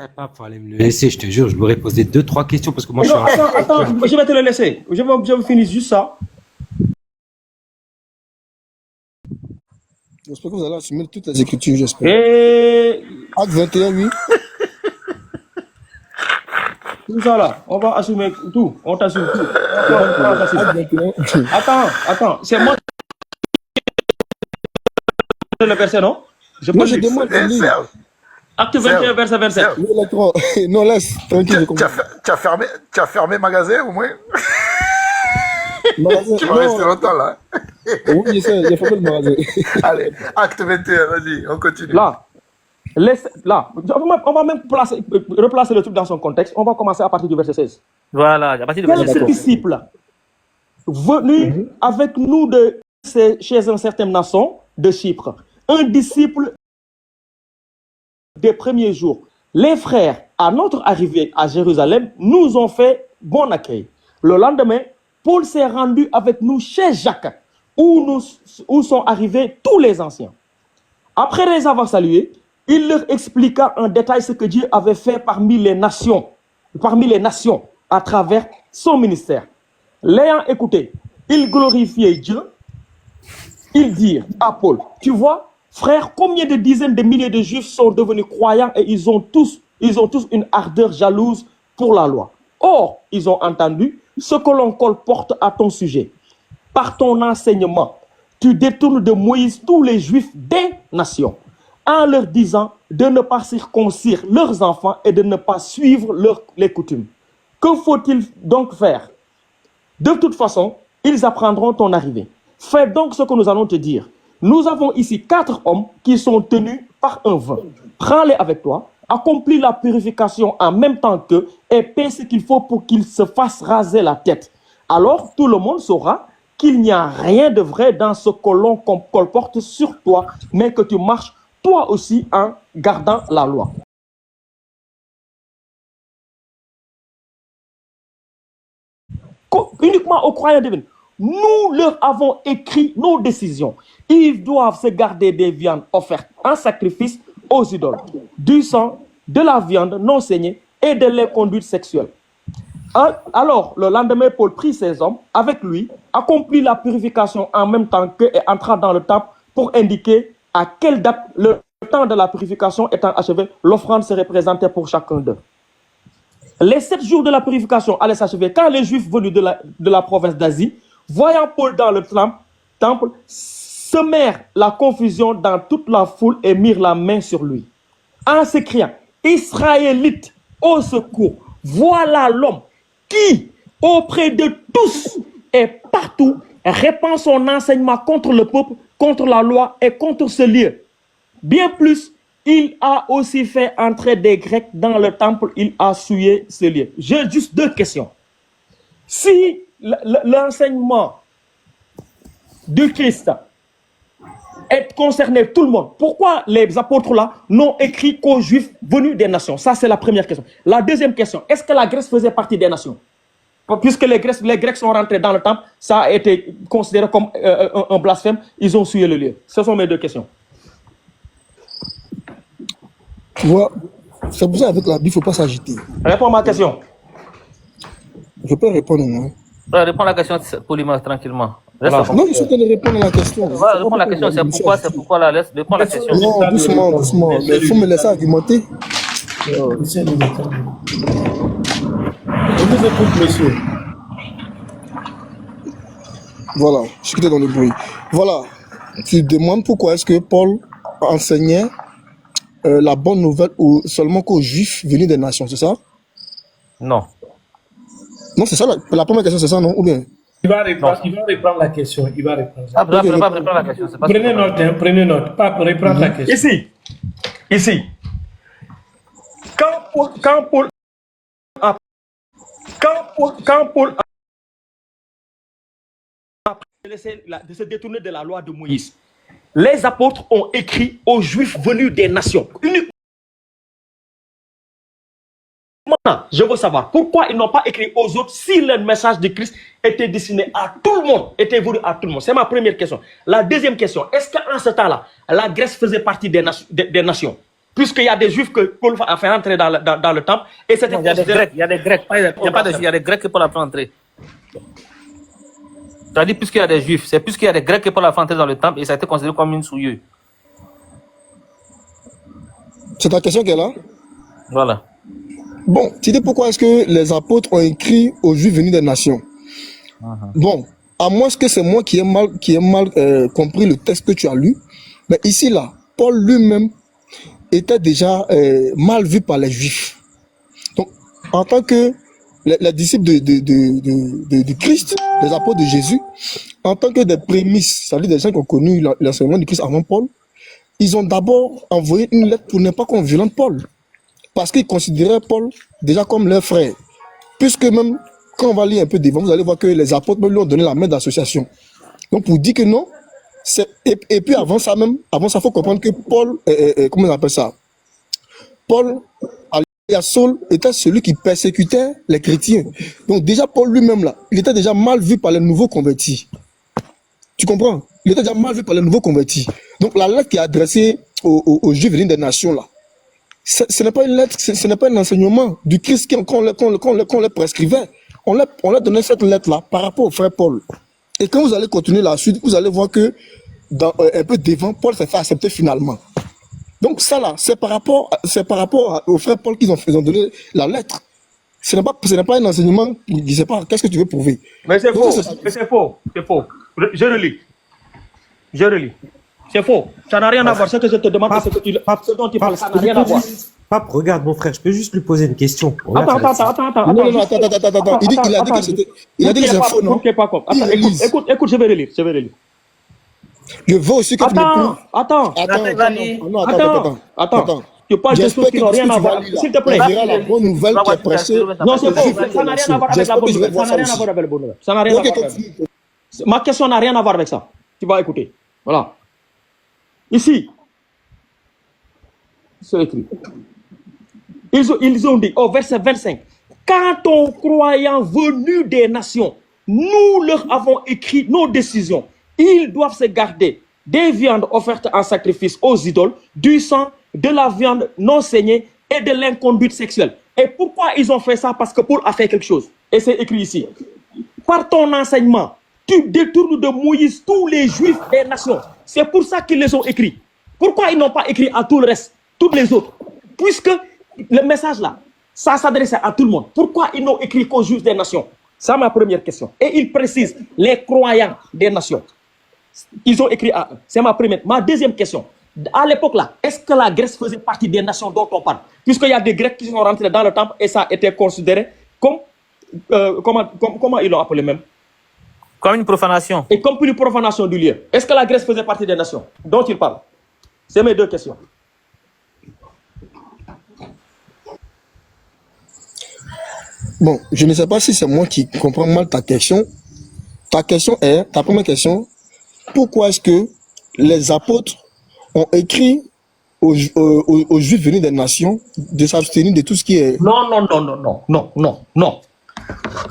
Eh, Pape, fallait me le laisser, je te jure, je l'aurais posé deux, trois questions parce que moi je suis Non, un. attends, je vais te le laisser. Je vais finir juste ça. J'espère que vous allez assumer toutes les écritures, j'espère. Et Acte 21, oui. tout ça là, on va assumer tout. On t'assume tout. On t'assume. Acte 21. Attends, c'est moi qui ai le verset, non? Je peux Non, le je lire. demande de Eh, lire. Serge, Acte 21, Serge, verset 27. Serge, Oui, l'électron. Non, laisse, tranquille, je comprends. tu as fermé, tu as fermé magasin au moins? Magasin, Tu vas non, rester longtemps là. oui, je sais, j'ai fait le magasin. Allez, acte 21, vas-y, on continue. Là, on va même replacer le truc dans son contexte. On va commencer à partir du verset 16. Voilà, à partir du Quel verset est ce 16. disciple venu avec nous chez un certain nation de Chypre? Un disciple des premiers jours. Les frères, à notre arrivée à Jérusalem, nous ont fait bon accueil. Le lendemain, Paul s'est rendu avec nous chez Jacques, où sont arrivés tous les anciens. Après les avoir salués, il leur expliqua en détail ce que Dieu avait fait parmi les nations à travers son ministère. L'ayant écouté, ils glorifiaient Dieu. Ils dirent à Paul, tu vois, frère, combien de dizaines de milliers de Juifs sont devenus croyants et ils ont tous une ardeur jalouse pour la loi. Or, ils ont entendu ce que l'on colporte à ton sujet. Par ton enseignement, tu détournes de Moïse tous les Juifs des nations, en leur disant de ne pas circoncire leurs enfants et de ne pas suivre les coutumes. Que faut-il donc faire? De toute façon, ils apprendront ton arrivée. Fais donc ce que nous allons te dire. Nous avons ici 4 hommes qui sont tenus par un vin. Prends-les avec toi, accomplis la purification en même temps qu'eux et paie ce qu'il faut pour qu'ils se fassent raser la tête. Alors tout le monde saura qu'il n'y a rien de vrai dans ce que l'on colporte sur toi, mais que tu marches toi aussi en gardant la loi. Uniquement aux croyants divins. Nous leur avons écrit nos décisions. Ils doivent se garder des viandes offertes en sacrifice aux idoles, du sang, de la viande non saignée et de les conduites sexuelles. Alors, le lendemain, Paul prit ses hommes avec lui, accomplit la purification en même temps qu'eux et entra dans le temple pour indiquer à quelle date, le temps de la purification étant achevé, l'offrande serait présentée pour chacun d'eux. Les 7 jours de la purification allaient s'achever quand les Juifs venus de la province d'Asie, voyant Paul dans le temple, semèrent la confusion dans toute la foule et mirent la main sur lui. En s'écriant, Israélites, au secours, voilà l'homme qui, auprès de tous et partout, répand son enseignement contre le peuple, contre la loi et contre ce lieu. Bien plus, il a aussi fait entrer des Grecs dans le temple, il a souillé ce lieu. J'ai juste 2 questions. Si l'enseignement du Christ est concerné tout le monde, pourquoi les apôtres là n'ont écrit qu'aux Juifs venus des nations? Ça, c'est la première question. La deuxième question, est-ce que la Grèce faisait partie des nations? Puisque les Grecs sont rentrés dans le temple, ça a été considéré comme un blasphème, ils ont souillé le lieu. Ce sont mes 2 questions. Tu vois, c'est pour ça avec la Bible, il ne faut pas s'agiter. Réponds à ma question. Je peux répondre, moi. Réponds à la question poliment, tranquillement. Voilà. Non, je suis en train de répondre à la question. Voilà, réponds à la question, c'est pourquoi la laisse. Réponds à la question. Non, doucement, doucement. Mais il faut me laisser argumenter. Je vous écoute, monsieur. Voilà, je suis quitté dans le bruit. Voilà, tu demandes pourquoi est-ce que Paul enseignait la bonne nouvelle seulement qu'aux Juifs venus des nations, c'est ça? Non. Non, c'est ça, la première question, c'est ça, non? Ou bien? Il va reprendre la question. Il va répondre. Ah, pas répondre la question. Prenez note, hein, prenez note. Pas pour reprendre la question. Ici. Quand Paul a de se détourner de la loi de Moïse, les apôtres ont écrit aux Juifs venus des nations. Maintenant, je veux savoir pourquoi ils n'ont pas écrit aux autres si le message de Christ était destiné à tout le monde, était voulu à tout le monde. C'est ma première question. La deuxième question, est-ce qu'en ce temps-là, la Grèce faisait partie des nations? puisqu'il y a des Juifs que Paul a fait entrer dans le temple, et c'était Il y a des Grecs, il y a des Grecs. Il y a des Grecs que Paul a fait entrer. Tu as dit puisqu'il y a des Juifs, c'est puisqu'il y a des Grecs que Paul a fait entrer dans le temple et ça a été considéré comme une souilleuse. C'est ta question qu'elle a? Voilà. Bon, tu dis pourquoi est-ce que les apôtres ont écrit aux Juifs venus des nations? Bon, à moins que c'est moi qui ai mal compris le texte que tu as lu, mais ici là, Paul lui-même était déjà mal vu par les Juifs. Donc, en tant que les disciples de Christ, les apôtres de Jésus, en tant que des prémices, c'est-à-dire des gens qui ont connu l'enseignement de Christ avant Paul, ils ont d'abord envoyé une lettre pour ne pas qu'on violente Paul. Parce qu'ils considéraient Paul déjà comme leur frère. Puisque même, quand on va lire un peu devant, vous allez voir que les apôtres lui ont donné la main d'association. Donc pour dire que non, et puis avant ça, il faut comprendre que Paul, comment on appelle ça? Paul, alias Saul, était celui qui persécutait les chrétiens. Donc déjà Paul lui-même là, il était déjà mal vu par les nouveaux convertis. Tu comprends? Il était déjà mal vu par les nouveaux convertis. Donc la lettre qui est adressée aux Juifs venus des nations là, ce n'est pas une lettre, ce n'est pas un enseignement du Christ qu'on leur prescrivait. On leur donnait cette lettre-là par rapport au frère Paul. Et quand vous allez continuer la suite, vous allez voir que un peu devant, Paul s'est fait accepter finalement. Donc ça là, c'est par rapport au frère Paul qu'ils ont donné la lettre. Ce n'est pas un enseignement qui ne disait pas qu'est-ce que tu veux prouver. Mais c'est faux, c'est faux. Je relis. C'est faux. Ça n'a rien à voir. Ce que je te demande, c'est ce dont tu parles, ça n'a rien à voir. Pape, regarde mon frère, je peux juste lui poser une question. Attends. Non. Il a dit que c'est faux, non? Écoute, je vais relire. Je veux aussi que tu me prouves. Attends. Tu parles de choses qui n'ont rien à voir. S'il te plaît. Tu verras la bonne nouvelle qui est prêchée. Non, c'est faux. Ça n'a rien à voir avec la bonne nouvelle. Ça n'a rien à voir avec la bonne nouvelle. Ça n'a rien à voir avec ça. Ma question n'a rien à voir avec ça. Tu vas écouter. Voilà. Ici, c'est écrit. Ils ont dit au verset 25, quand aux croyants venus des nations, nous leur avons écrit nos décisions. Ils doivent se garder des viandes offertes en sacrifice aux idoles, du sang, de la viande non saignée et de l'inconduite sexuelle. Et pourquoi ils ont fait ça? Parce que Paul a fait quelque chose. Et c'est écrit ici. Par ton enseignement, tu détournes de Moïse tous les juifs des nations. C'est pour ça qu'ils les ont écrits. Pourquoi ils n'ont pas écrit à tout le reste, toutes les autres? Puisque le message là, ça s'adressait à tout le monde. Pourquoi ils n'ont écrit qu'aux juifs des nations? C'est ma première question. Et ils précisent les croyants des nations. Ils ont écrit à eux. C'est ma première. Ma deuxième question. À l'époque là, est-ce que la Grèce faisait partie des nations dont on parle? Puisqu'il y a des Grecs qui sont rentrés dans le temple et ça a été considéré comme, comment ils l'ont appelé même? Comme une profanation. Et comme une profanation du lieu. Est-ce que la Grèce faisait partie des nations dont il parle? C'est mes deux questions. Bon, je ne sais pas si c'est moi qui comprends mal ta question. Ta première question, pourquoi est-ce que les apôtres ont écrit aux Juifs venus des nations de s'abstenir de tout ce qui est... Non.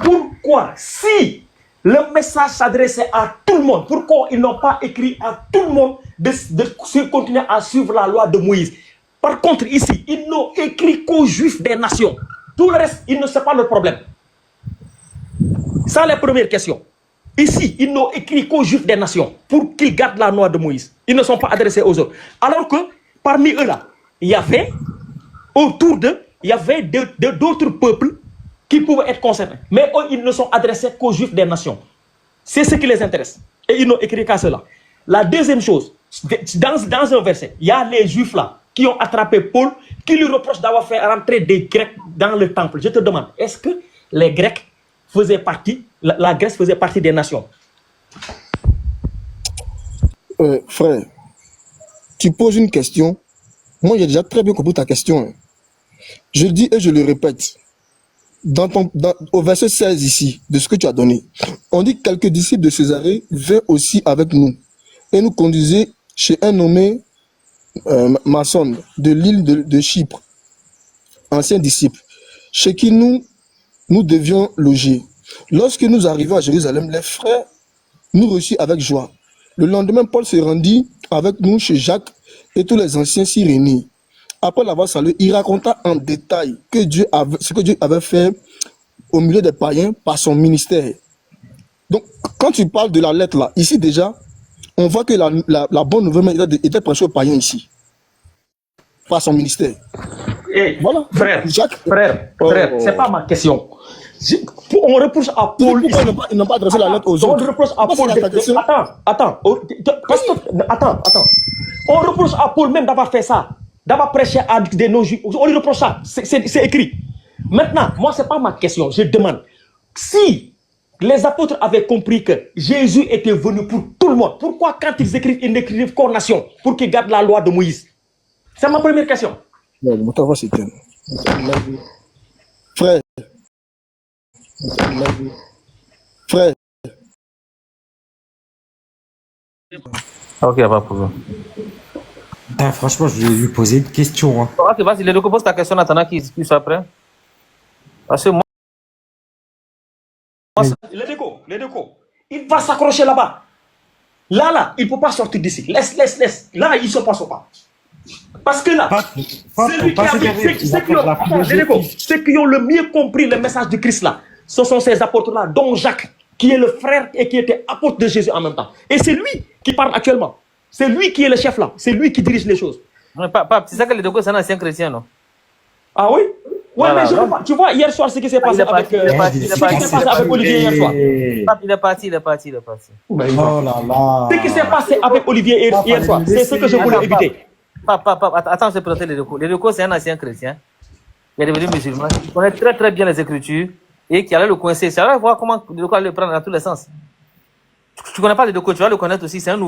Pourquoi, si le message s'adressait à tout le monde, pourquoi ils n'ont pas écrit à tout le monde de continuer à suivre la loi de Moïse? Par contre, ici, ils n'ont écrit qu'aux Juifs des nations. Tout le reste, ils ne savent pas le problème. Ça, la première question. Ici, ils n'ont écrit qu'aux Juifs des nations pour qu'ils gardent la loi de Moïse. Ils ne sont pas adressés aux autres. Alors que, parmi eux là, il y avait, autour d'eux, il y avait d'autres peuples qui pouvaient être concernés. Mais eux, ils ne sont adressés qu'aux Juifs des nations. C'est ce qui les intéresse. Et ils n'ont écrit qu'à cela. La deuxième chose, dans un verset, il y a les Juifs là qui ont attrapé Paul, qui lui reprochent d'avoir fait rentrer des Grecs dans le temple. Je te demande, est-ce que les Grecs faisaient partie, la Grèce faisait partie des nations? Frère, tu poses une question. Moi, j'ai déjà très bien compris ta question. Je le dis et je le répète. Au verset 16 ici, de ce que tu as donné, on dit que quelques disciples de Césarée vinrent aussi avec nous et nous conduisaient chez un nommé Maçon de l'île de Chypre, ancien disciple, chez qui nous devions loger. Lorsque nous arrivons à Jérusalem, les frères nous reçurent avec joie. Le lendemain, Paul se rendit avec nous chez Jacques et tous les anciens s'y réunirent. après l'avoir salué, il raconta en détail ce que Dieu avait fait au milieu des païens par son ministère. Donc, quand tu parles de la lettre là, ici déjà, on voit que la bonne nouvelle était prêchée aux païens ici, par son ministère. Et Voilà. frère, Jacques, c'est pas ma question. On reproche à Paul. Pourquoi ils n'ont pas adressé la lettre aux On autres? reproche à Pourquoi Paul. c'est la question? Attends. Attends. On reproche à Paul même d'avoir fait ça, d'avoir prêché à des non-juifs. On lui reproche ça. C'est écrit. Maintenant, moi, c'est pas ma question. Je demande si les apôtres avaient compris que Jésus était venu pour tout le monde, pourquoi quand ils écrivent, ils n'écrivent qu'aux nations pour qu'ils gardent la loi de Moïse? C'est ma première question. Non, mon temps va s'éteindre. Frère. Frère. Ok, pas de problème. Putain, franchement, je vais lui poser une question. Hein. Ok, vas-y, les deux pose ta question en attendant qu'il soit prêt. Parce que moi, Les décos. Il va s'accrocher là-bas. Là, il ne peut pas sortir d'ici. Laisse. Là, il ne se passe pas. Parce que là, ceux qui ont le mieux compris le message de Christ là, ce sont ces apôtres-là, dont Jacques, qui est le frère et qui était apôtre de Jésus en même temps. Et c'est lui qui parle actuellement. C'est lui qui est le chef là. C'est lui qui dirige les choses. c'est ça que les deux c'est un ancien chrétien, non? Ah oui? Oui, Voilà, mais tu vois, hier soir, ce qui s'est passé avec Olivier hier soir. Il est parti. Oh là là. Ce qui s'est passé avec Olivier hier soir, c'est ce que je voulais éviter. Attends, je vais présenter les deux. Les deux, c'est un ancien chrétien. Il est devenu musulman. Il connaît très très bien les Écritures et qui allait le coincer. Ça va voir comment le allait le prendre dans tous les sens. Tu ne connais pas les deux, tu vas le connaître aussi. C'est un nouveau.